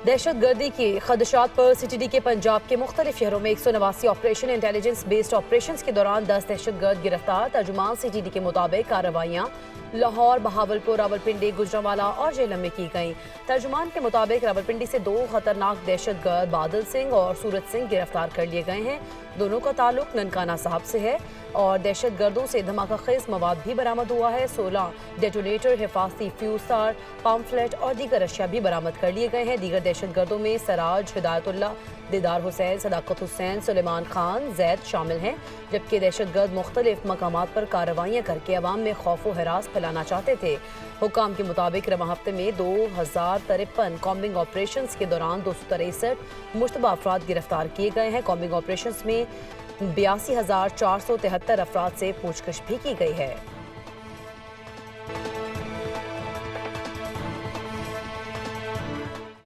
दहशत गर्दी के खदशात पर CTD के पंजाब के मुख्तलिफ शहरों में 189 ऑपरेशन इंटेलिजेंस बेस्ड ऑपरेशन के दौरान 10 दहशत गर्द गिरफ्तार। तर्जुमान CTD के मुताबिक कार्रवाइयाँ लाहौर, बहावलपुर, रावलपिंडी, गुजरांवाला और जेलम में की गईं। तर्जुमान के मुताबिक रावलपिंडी से 2 खतरनाक दहशत गर्द बादल सिंह और सूरज सिंह गिरफ्तार कर लिए गए हैं। दोनों का ताल्लुक ननकाना साहब से है और दहशत गर्दों से धमाका खेज मवाद भी बरामद हुआ है। 16 डेटोनेटर, हिफाजती फ्यूज तार, पम्फलेट और दीगर अशिया भी बरामद कर लिए गए हैं। दीगर दहशत गर्दों में सराज, हिदायतुल्लाह, दीदार हुसैन, सदाकत हुसैन, सुलेमान खान, जैद शामिल हैं। जबकि दहशत गर्द मुख्तलिफ मकामात पर कार्रवाइयाँ करके अवाम में खौफ व हरास फैलाना चाहते थे। हुकाम के मुताबिक रवा हफ्ते में 2053 कॉम्बिंग ऑपरेशन के दौरान 263 मुश्तबा अफराद गिरफ्तार किए गए हैं। कॉम्बिंग ऑपरेशन में 82,473 अफराद से पूछताछ भी की गई है।